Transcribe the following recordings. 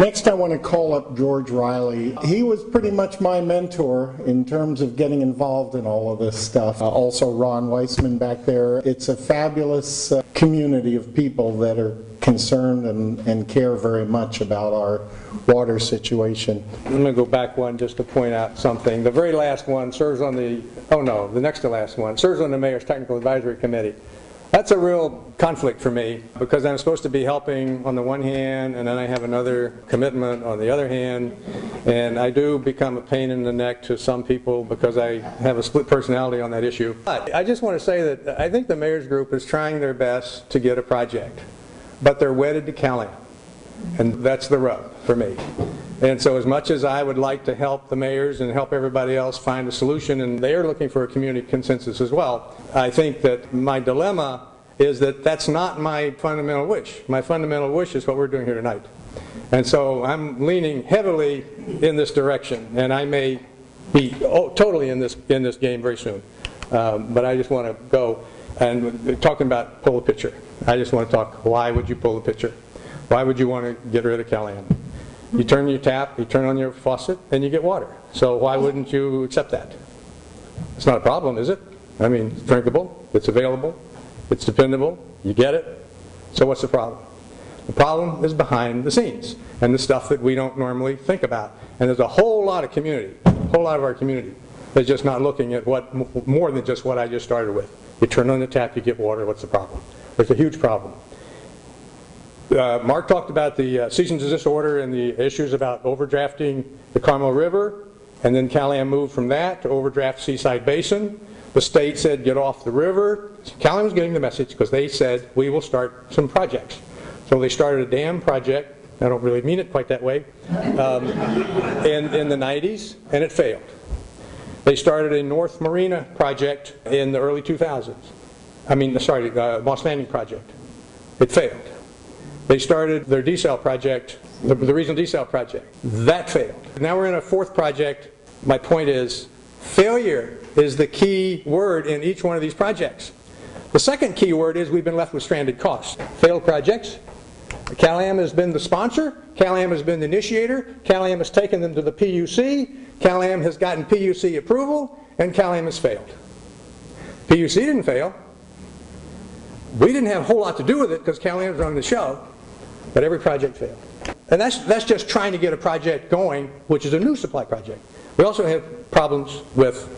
Next, I want to call up George Riley. He was pretty much my mentor in terms of getting involved in all of this stuff. Also Ron Weissman back there. It's a fabulous community of people that are concerned and care very much about our water situation. I'm going to go back one just to point out something. The very last one serves on the, oh no, the next to last one, serves on the Mayor's Technical Advisory Committee. That's a real conflict for me because I'm supposed to be helping on the one hand and then I have another commitment on the other hand, and I do become a pain in the neck to some people because I have a split personality on that issue. But I just want to say that I think the Mayor's Group is trying their best to get a project, but they're wedded to Cal-Am, and that's the rub for me. And so as much as I would like to help the mayors and help everybody else find a solution, and they are looking for a community consensus as well, I think that my dilemma is that that's not my fundamental wish. My fundamental wish is what we're doing here tonight. And so I'm leaning heavily in this direction, and I may be totally in this game very soon. But I just want to go and talking about pull the pitcher. I just want to talk, why would you pull the pitcher? Why would you want to get rid of Cal-Am? You turn your tap, you turn on your faucet, and you get water. So why wouldn't you accept that? It's not a problem, is it? I mean, it's drinkable, it's available, it's dependable, you get it. So what's the problem? The problem is behind the scenes and the stuff that we don't normally think about. And there's a whole lot of community, a whole lot of our community that's just not looking at what more than just what I just started with. You turn on the tap, you get water, what's the problem? There's a huge problem. Mark talked about the cease and desist order and the issues about overdrafting the Carmel River, and then Cal-Am moved from that to overdraft Seaside Basin. The state said get off the river. Cal-Am was getting the message because they said we will start some projects. So they started a dam project, I don't really mean it quite that way, in the 90s, and it failed. They started a North Marina project in the early 2000s. Moss Landing project. It failed. They started their desal project, the regional desal project. That failed. Now we're in a fourth project. My point is, failure is the key word in each one of these projects. The second key word is we've been left with stranded costs. Failed projects. Cal-Am has been the sponsor. Cal-Am has been the initiator. Cal-Am has taken them to the PUC. Cal-Am has gotten PUC approval, and Cal-Am has failed. PUC didn't fail. We didn't have a whole lot to do with it because Cal-Am was on the show, but every project failed. And that's just trying to get a project going, which is a new supply project. We also have problems with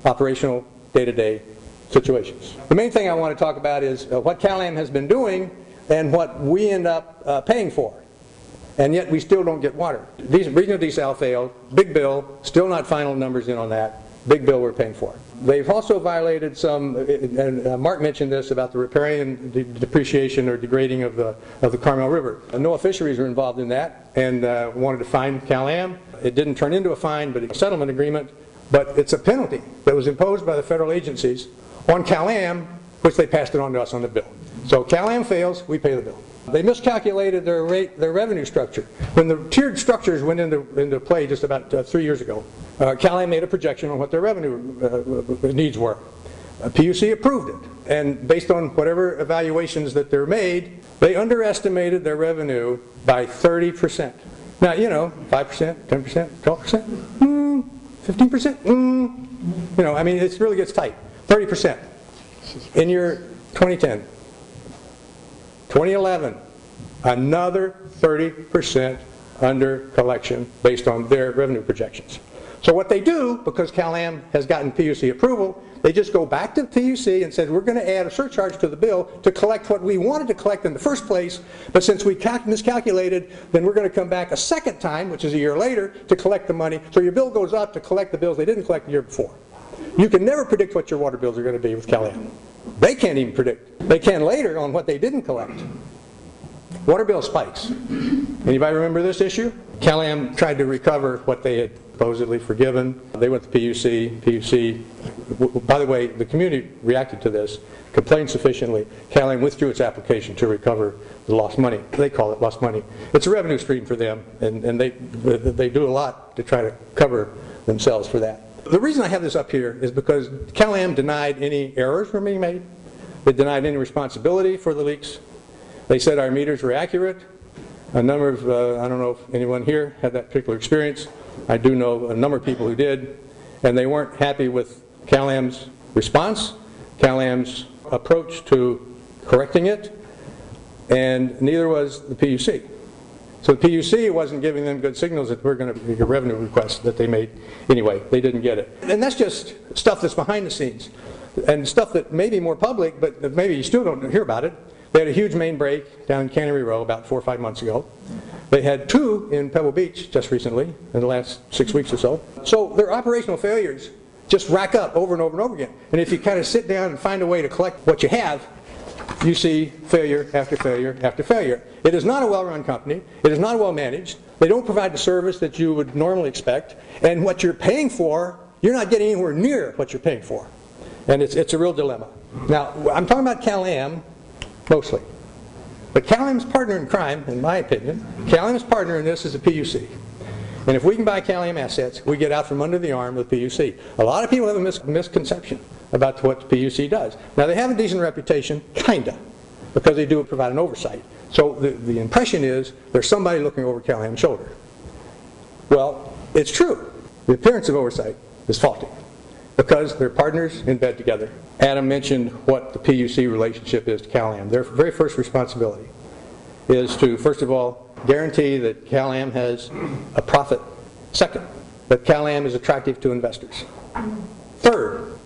operational day-to-day situations. The main thing I want to talk about is what Cal-Am has been doing and what we end up paying for. And yet we still don't get water. These regional desal failed, big bill, still not final numbers in on that, big bill we're paying for. They've also violated some, and Mark mentioned this about the riparian depreciation or degrading of the Carmel River. NOAA Fisheries were involved in that and wanted to fine Cal-Am. It didn't turn into a fine, but a settlement agreement. But it's a penalty that was imposed by the federal agencies on Cal-Am, which they passed it on to us on the bill. So Cal-Am fails, we pay the bill. They miscalculated their revenue structure. When the tiered structures went into play just about 3 years ago, Cal-Am made a projection on what their revenue needs were. PUC approved it. And based on whatever evaluations that they're made, they underestimated their revenue by 30%. Now, 5%, 10%, 12%, 15%, I mean, it really gets tight. 30%. In year 2010. 2011, another 30% under collection based on their revenue projections. So what they do, because Cal-Am has gotten PUC approval, they just go back to PUC and said, we're going to add a surcharge to the bill to collect what we wanted to collect in the first place, but since we miscalculated, then we're going to come back a second time, which is a year later, to collect the money. So your bill goes up to collect the bills they didn't collect the year before. You can never predict what your water bills are going to be with Cal-Am. They can't even predict. They can later on what they didn't collect. Water bill spikes. Anybody remember this issue? Cal-Am tried to recover what they had supposedly forgiven. They went to PUC. PUC, by the way, the community reacted to this, complained sufficiently. Cal-Am withdrew its application to recover the lost money. They call it lost money. It's a revenue stream for them, and they do a lot to try to cover themselves for that. The reason I have this up here is because Cal-Am denied any errors were being made. They denied any responsibility for the leaks. They said our meters were accurate. A number of, I don't know if anyone here had that particular experience. I do know a number of people who did, and they weren't happy with Cal-Am's response, Cal-Am's approach to correcting it, and neither was the PUC. So the PUC wasn't giving them good signals that we're going to make a revenue request that they made. Anyway, they didn't get it. And that's just stuff that's behind the scenes, and stuff that may be more public, but maybe you still don't hear about it. They had a huge main break down in Cannery Row about 4 or 5 months ago. They had 2 in Pebble Beach just recently, in the last 6 weeks or so. So their operational failures just rack up over and over and over again. And if you kind of sit down and find a way to collect what you have, you see failure after failure after failure. It is not a well-run company. It is not well managed. They don't provide the service that you would normally expect. And what you're paying for, you're not getting anywhere near what you're paying for. And it's a real dilemma. Now, I'm talking about Cal-Am mostly. But Cal-Am's partner in crime, in my opinion, Cal-Am's partner in this is the PUC. And if we can buy Cal-Am assets, we get out from under the arm of the PUC. A lot of people have a misconception about what the PUC does. Now, they have a decent reputation, kinda, because they do provide an oversight. So the impression is there's somebody looking over Cal-Am's shoulder. Well, it's true. The appearance of oversight is faulty because they're partners in bed together. Adam mentioned what the PUC relationship is to Cal-Am. Their very first responsibility is to, first of all, guarantee that Cal-Am has a profit. Second, that Cal-Am is attractive to investors. Third,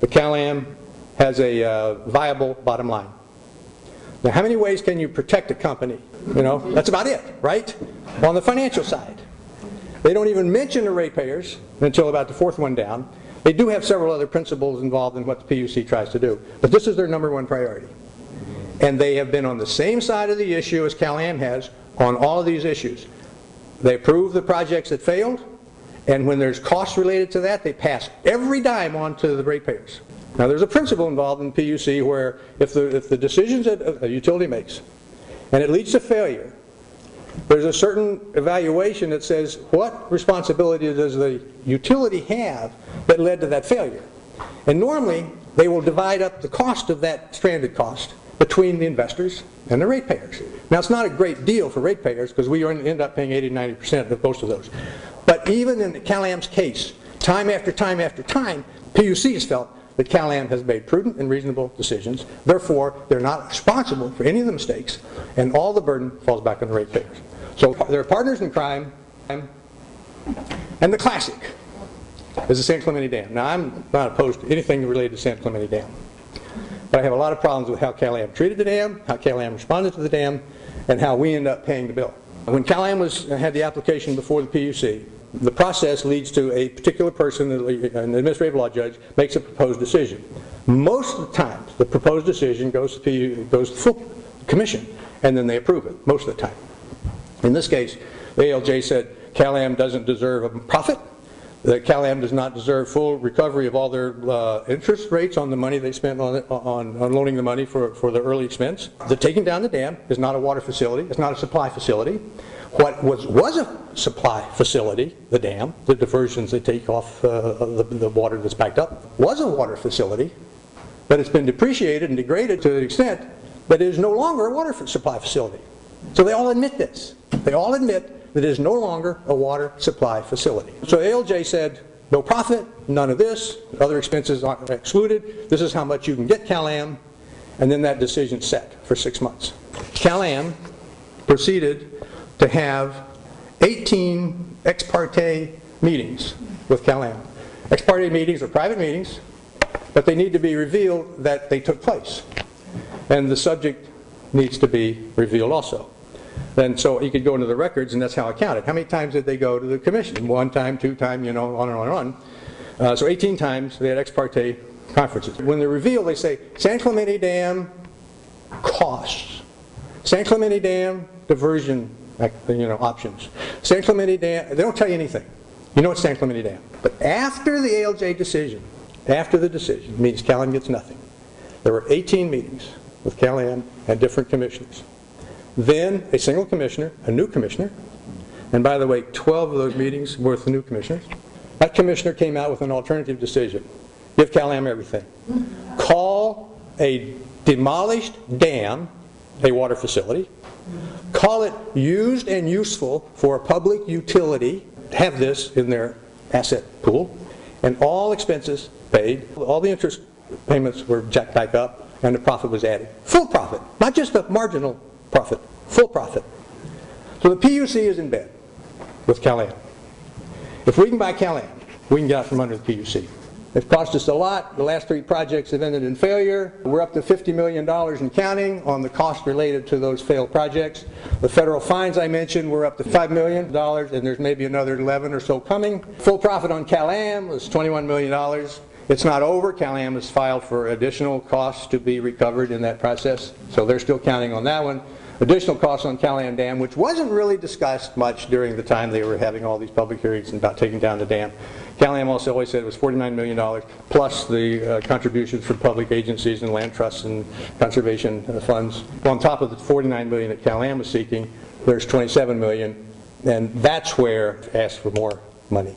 that Cal-Am has a viable bottom line. Now, how many ways can you protect a company? You know, that's about it, right? On the financial side. They don't even mention the ratepayers until about the 4th one down. They do have several other principles involved in what the PUC tries to do, but this is their #1 priority. And they have been on the same side of the issue as Cal-Am has on all of these issues. They approve the projects that failed, and when there's costs related to that, they pass every dime on to the ratepayers. Now, there's a principle involved in PUC where if the decisions that a utility makes, and it leads to failure, there's a certain evaluation that says what responsibility does the utility have that led to that failure. And normally, they will divide up the cost of that stranded cost between the investors and the ratepayers. Now, it's not a great deal for ratepayers because we end up paying 80–90% of most of those. But even in Cal-Am's case, time after time after time, PUC has felt that Cal-Am has made prudent and reasonable decisions. Therefore, they're not responsible for any of the mistakes, and all the burden falls back on the ratepayers. So they're partners in crime, and the classic is the San Clemente Dam. Now, I'm not opposed to anything related to San Clemente Dam, but I have a lot of problems with how Cal-Am treated the dam, how Cal-Am responded to the dam, and how we end up paying the bill. When Cal-Am had the application before the PUC, the process leads to a particular person, an administrative law judge, makes a proposed decision. Most of the time, the proposed decision goes to the full commission, and then they approve it, most of the time. In this case, the ALJ said Cal-Am doesn't deserve a profit, that Cal-Am does not deserve full recovery of all their interest rates on the money they spent on loaning the money for the early expense. The taking down the dam is not a water facility, it's not a supply facility. What was a supply facility, the dam, the diversions they take off the water that's backed up, was a water facility, but it's been depreciated and degraded to the extent that it is no longer a water supply facility. So they all admit this. They all admit that it is no longer a water supply facility. So ALJ said, no profit, none of this, other expenses are excluded, this is how much you can get Cal-Am, and then that decision's set for 6 months. Cal-Am proceeded to have 18 ex parte meetings with Cal-Am. Ex parte meetings are private meetings, but they need to be revealed that they took place. And the subject needs to be revealed also. And so you could go into the records, and that's how I counted. How many times did they go to the commission? 1 time, 2 times, you know, on and on and on. So 18 times they had ex parte conferences. When they're revealed, they say, San Clemente Dam costs. San Clemente Dam diversion options. San Clemente Dam, they don't tell you anything. You know it's San Clemente Dam. But after the ALJ decision, after the decision, means Cal-Am gets nothing. There were 18 meetings with Cal-Am and different commissioners. Then a single commissioner, a new commissioner, and by the way, 12 of those meetings were with the new commissioners. That commissioner came out with an alternative decision. Give Cal-Am everything. Call a demolished dam a water facility. call it used and useful for a public utility, have this in their asset pool, and all expenses paid, all the interest payments were jacked back up, and the profit was added. Full profit, not just a marginal profit, full profit. So the PUC is in bed with Cal-Am. If we can buy Cal-Am, we can get out from under the PUC. It's cost us a lot. The last 3 projects have ended in failure. We're up to $50 million and counting on the cost related to those failed projects. The federal fines I mentioned were up to $5 million, and there's maybe another 11 or so coming. Full profit on Cal-Am was $21 million. It's not over. Cal-Am has filed for additional costs to be recovered in that process, so they're still counting on that one. Additional costs on Cal-Am Dam, which wasn't really discussed much during the time they were having all these public hearings about taking down the dam. Cal-Am also always said it was $49 million, plus the contributions from public agencies and land trusts and conservation funds. On top of the $49 million that Cal-Am was seeking, there's $27 million, and that's where it asked for more money.